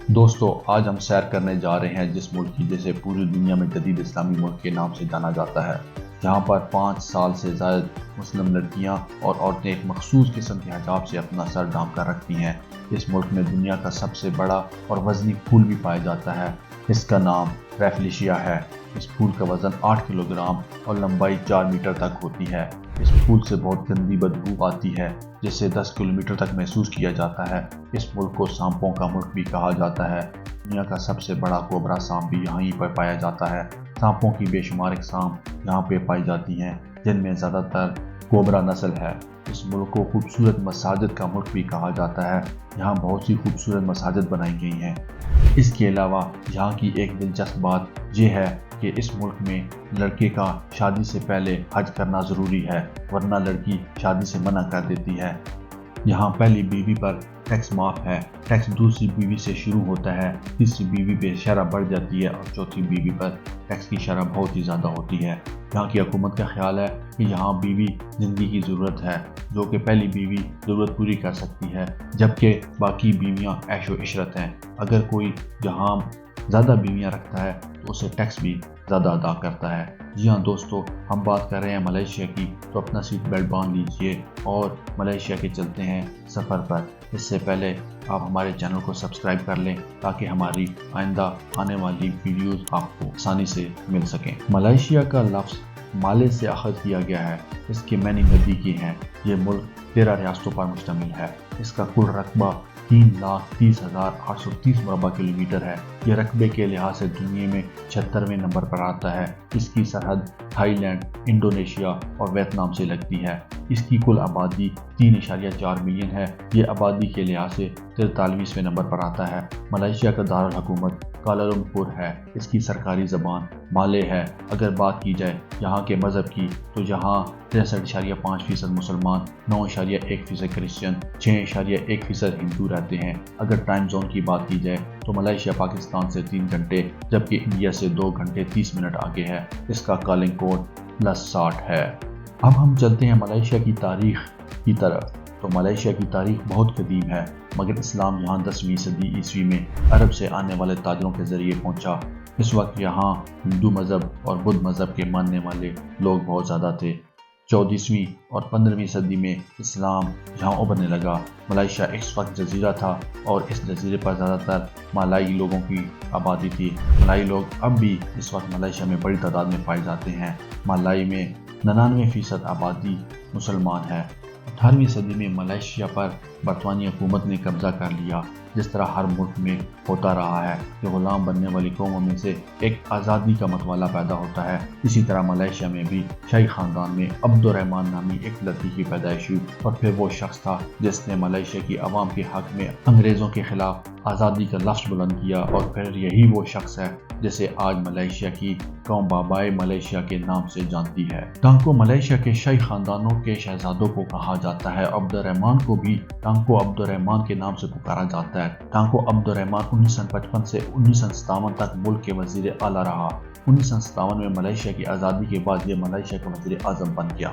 دوستو آج ہم سیر کرنے جا رہے ہیں جس ملک کی جسے پوری دنیا میں جدید اسلامی ملک کے نام سے جانا جاتا ہے، جہاں پر 5 سال سے زائد مسلم لڑکیاں اور عورتیں ایک مخصوص قسم کے حجاب سے اپنا سر ڈھانپ کر رکھتی ہیں۔ اس ملک میں دنیا کا سب سے بڑا اور وزنی پھول بھی پایا جاتا ہے، اس کا نام ریفلیشیا ہے۔ اس پھول کا وزن 8 کلو گرام اور لمبائی 4 میٹر تک ہوتی ہے۔ اس پھول سے بہت گندی بدبو آتی ہے جسے 10 کلومیٹر تک محسوس کیا جاتا ہے۔ اس ملک کو سانپوں کا ملک بھی کہا جاتا ہے۔ دنیا کا سب سے بڑا کوبرا سانپ بھی یہیں پر پایا جاتا ہے۔ سانپوں کی بے شمار اقسام یہاں پہ پائی جاتی ہیں، جن میں زیادہ تر کوبرا نسل ہے۔ اس ملک کو خوبصورت مساجد کا ملک بھی کہا جاتا ہے۔ یہاں بہت سی خوبصورت مساجد بنائی گئی ہیں۔ اس کے علاوہ یہاں کی ایک دلچسپ بات یہ ہے کہ اس ملک میں لڑکے کا شادی سے پہلے حج کرنا ضروری ہے، ورنہ لڑکی شادی سے منع کر دیتی ہے۔ یہاں پہلی بیوی پر ٹیکس معاف ہے، ٹیکس دوسری بیوی سے شروع ہوتا ہے، تیسری بیوی پہ شرح بڑھ جاتی ہے اور چوتھی بیوی پر ٹیکس کی شرح بہت ہی زیادہ ہوتی ہے۔ یہاں کی حکومت کا خیال ہے کہ یہاں بیوی زندگی کی ضرورت ہے، جو کہ پہلی بیوی ضرورت پوری کر سکتی ہے، جبکہ باقی بیویاں عیش و عشرت ہیں۔ اگر کوئی یہاں زیادہ بیویاں رکھتا ہے تو اسے ٹیکس بھی زیادہ ادا کرتا ہے۔ جی ہاں دوستو، ہم بات کر رہے ہیں ملائیشیا کی، تو اپنا سیٹ بیلٹ باندھ لیجئے اور ملائیشیا کے چلتے ہیں سفر پر۔ اس سے پہلے آپ ہمارے چینل کو سبسکرائب کر لیں تاکہ ہماری آئندہ آنے والی ویڈیوز آپ کو آسانی سے مل سکیں۔ ملائیشیا کا لفظ مالے سے اخذ کیا گیا ہے، اس کے معنی ندی کی ہیں۔ یہ ملک 13 ریاستوں پر مشتمل ہے۔ اس کا کل رقبہ 3,30,830 مربع کلومیٹر ہے۔ یہ رقبے کے لحاظ سے دنیا میں 76ویں نمبر پر آتا ہے۔ اس کی سرحد تھائی لینڈ، انڈونیشیا اور ویتنام سے لگتی ہے۔ اس کی کل آبادی 3.4 ملین ہے۔ یہ آبادی کے لحاظ سے 43ویں نمبر پر آتا ہے۔ ملائیشیا کا دارالحکومت کوالالمپور ہے۔ اس کی سرکاری زبان مالے ہے۔ اگر بات کی جائے یہاں کے مذہب کی تو یہاں 63.5% مسلمان، 9.1% کرسچن، 6.1% ہندو رہتے ہیں۔ اگر ٹائم زون کی بات کی جائے تو ملائیشیا پاکستان سے 3 گھنٹے جبکہ انڈیا سے 2 گھنٹے 30 منٹ آگے ہے۔ اس کا کالنگ کوڈ +60 ہے۔ اب ہم چلتے ہیں ملائیشیا کی تاریخ کی طرف۔ تو ملائیشیا کی تاریخ بہت قدیم ہے، مگر اسلام یہاں 10ویں صدی عیسوی میں عرب سے آنے والے تاجروں کے ذریعے پہنچا۔ اس وقت یہاں ہندو مذہب اور بدھ مذہب کے ماننے والے لوگ بہت زیادہ تھے۔ 14ویں اور 15ویں صدی میں اسلام یہاں ابھرنے لگا۔ ملائیشیا اس وقت جزیرہ تھا اور اس جزیرے پر زیادہ تر مالائی لوگوں کی آبادی تھی۔ مالائی لوگ اب بھی اس وقت ملائیشیا میں بڑی تعداد میں پائے جاتے ہیں۔ مالائی میں 99% آبادی مسلمان ہے۔ 18ویں صدی میں ملائیشیا پر برطانوی حکومت نے قبضہ کر لیا۔ جس طرح ہر ملک میں ہوتا رہا ہے کہ غلام بننے والی قوموں میں سے ایک آزادی کا متوالہ پیدا ہوتا ہے، اسی طرح ملائیشیا میں بھی شاہی خاندان میں عبد الرحمن نامی ایک لڑکی کی پیدائش ہوئی اور پھر وہ شخص تھا جس نے ملائیشیا کی عوام کے حق میں انگریزوں کے خلاف آزادی کا لفظ بلند کیا، اور پھر یہی وہ شخص ہے جسے آج ملائیشیا کی قوم بابائے ملائیشیا کے نام سے جانتی ہے۔ ٹانکو ملائیشیا کے شاہی خاندانوں کے شہزادوں کو کہا جاتا ہے۔ عبد الرحمن کو بھی ٹانکو عبد الرحمن کے نام سے پکارا جاتا ہے۔ ٹانکو عبد الرحمن 1955 سے 1957 تک ملک کے وزیر اعلیٰ رہا۔ 1957 میں ملائیشیا کی آزادی کے بعد یہ ملائیشیا کا وزیر اعظم بن گیا۔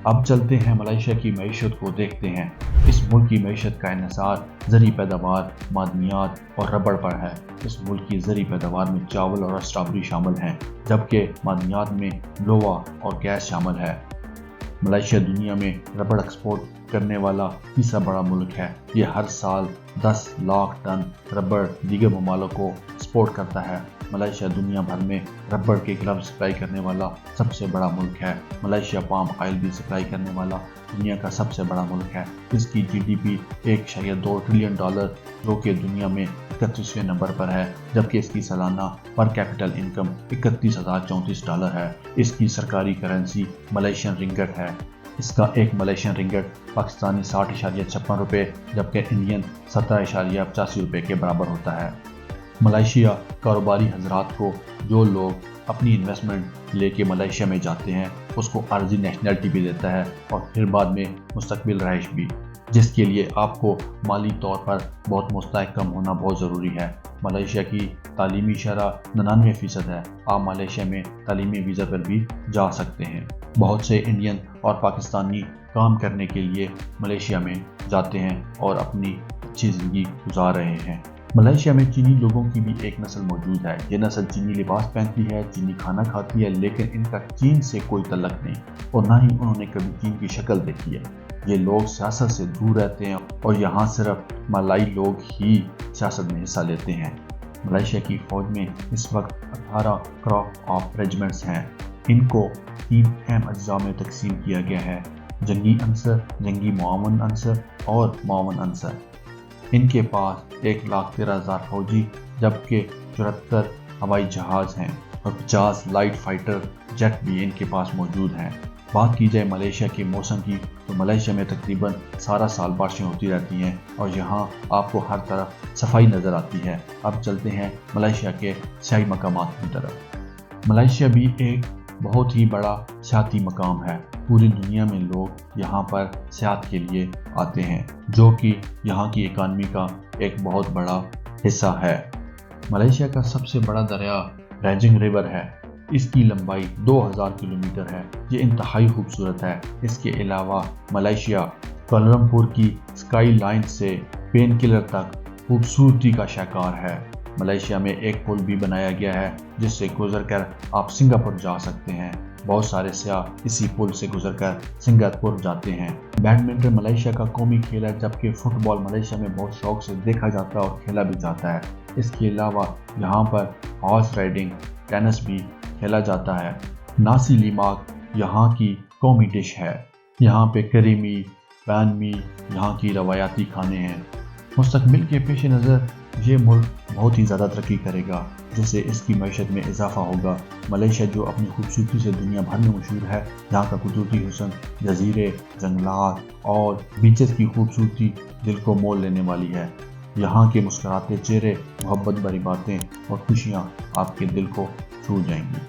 اب چلتے ہیں ملائیشیا کی معیشت کو دیکھتے ہیں۔ اس ملک کی معیشت کا انحصار زرعی پیداوار، معدنیات اور ربڑ پر ہے۔ اس ملک کی زرعی پیداوار میں چاول اور اسٹرابیری شامل ہیں، جبکہ معدنیات میں لوہا اور گیس شامل ہے۔ ملائیشیا دنیا میں ربڑ ایکسپورٹ کرنے والا تیسرا بڑا ملک ہے۔ یہ ہر سال 10 لاکھ ٹن ربڑ دیگر ممالک کو ایکسپورٹ کرتا ہے۔ ملائیشیا دنیا بھر میں ربڑ کے گلوز سپلائی کرنے والا سب سے بڑا ملک ہے۔ ملائیشیا پام آئل بھی سپلائی کرنے والا دنیا کا سب سے بڑا ملک ہے۔ اس کی GDP $1.2 ٹریلین جو کہ دنیا میں 31ویں نمبر پر ہے، جبکہ اس کی سالانہ پر کیپٹل انکم $31,034 ہے۔ اس کی سرکاری کرنسی ملائیشین رنگٹ ہے۔ اس کا ایک ملائیشین رنگٹ پاکستانی 60.56 روپے جبکہ انڈین 17.85 روپے کے برابر ہوتا ہے۔ ملائیشیا کاروباری حضرات کو، جو لوگ اپنی انویسٹمنٹ لے کے ملائیشیا میں جاتے ہیں، اس کو عارضی نیشنلٹی بھی دیتا ہے اور پھر بعد میں مستقبل رہائش بھی، جس کے لیے آپ کو مالی طور پر بہت مستحکم ہونا بہت ضروری ہے۔ ملائیشیا کی تعلیمی شرح 99% ہے۔ آپ ملائیشیا میں تعلیمی ویزا پر بھی جا سکتے ہیں۔ بہت سے انڈین اور پاکستانی کام کرنے کے لیے ملائیشیا میں جاتے ہیں اور اپنی اچھی زندگی گزار رہے ہیں۔ ملائیشیا میں چینی لوگوں کی بھی ایک نسل موجود ہے۔ یہ نسل چینی لباس پہنتی ہے، چینی کھانا کھاتی ہے، لیکن ان کا چین سے کوئی تعلق نہیں اور نہ ہی انہوں نے کبھی چین کی شکل دیکھی ہے۔ یہ لوگ سیاست سے دور رہتے ہیں اور یہاں صرف ملائی لوگ ہی سیاست میں حصہ لیتے ہیں۔ ملائیشیا کی فوج میں اس وقت 18 کرافٹ آف ریجمنٹس ہیں۔ ان کو 3 اہم اجزاء میں تقسیم کیا گیا ہے: جنگی عنصر، جنگی معاون عنصر اور معاون عنصر۔ ان کے پاس 1,13,000 فوجی جبکہ 74 ہوائی جہاز ہیں اور 50 لائٹ فائٹر جیٹ بھی ان کے پاس موجود ہیں۔ بات کی جائے ملائیشیا کے موسم کی تو ملائیشیا میں تقریباً سارا سال بارشیں ہوتی رہتی ہیں اور یہاں آپ کو ہر طرف صفائی نظر آتی ہے۔ اب چلتے ہیں ملائیشیا کے سیاحتی مقامات کی طرف۔ ملائیشیا بھی ایک بہت ہی بڑا سیاحتی مقام ہے۔ پوری دنیا میں لوگ یہاں پر سیاحت کے لیے آتے ہیں، جو کہ یہاں کی اکانومی کا ایک بہت بڑا حصہ ہے۔ ملائیشیا کا سب سے بڑا دریا رینجنگ ریور ہے۔ اس کی لمبائی 2000 کلومیٹر ہے۔ یہ انتہائی خوبصورت ہے۔ اس کے علاوہ ملائیشیا کوالالمپور کی اسکائی لائن سے پین کلر تک خوبصورتی کا شاہکار ہے۔ ملائیشیا میں ایک پل بھی بنایا گیا ہے جس سے گزر کر آپ سنگاپور جا سکتے ہیں۔ بہت سارے سیاح اسی پل سے گزر کر سنگاپور جاتے ہیں۔ بیڈمنٹن ملائیشیا کا قومی کھیل ہے، جبکہ فٹ بال ملائیشیا میں بہت شوق سے دیکھا جاتا ہے اور کھیلا بھی جاتا ہے۔ اس کے علاوہ یہاں پر ہارس رائڈنگ، ٹینس بھی کھیلا جاتا ہے۔ ناسی لیماک یہاں کی قومی ڈش ہے۔ یہاں پہ کری می، پین می یہاں کی روایتی کھانے ہیں۔ مستقبل کے پیش نظر یہ ملک بہت ہی زیادہ ترقی کرے گا، جس سے اس کی معیشت میں اضافہ ہوگا۔ ملائیشیا جو اپنی خوبصورتی سے دنیا بھر میں مشہور ہے، یہاں کا قدرتی حسن، جزیرے، جنگلات اور بیچز کی خوبصورتی دل کو مول لینے والی ہے۔ یہاں کے مسکراتے چہرے، محبت بھری باتیں اور خوشیاں آپ کے دل کو چھو جائیں گی۔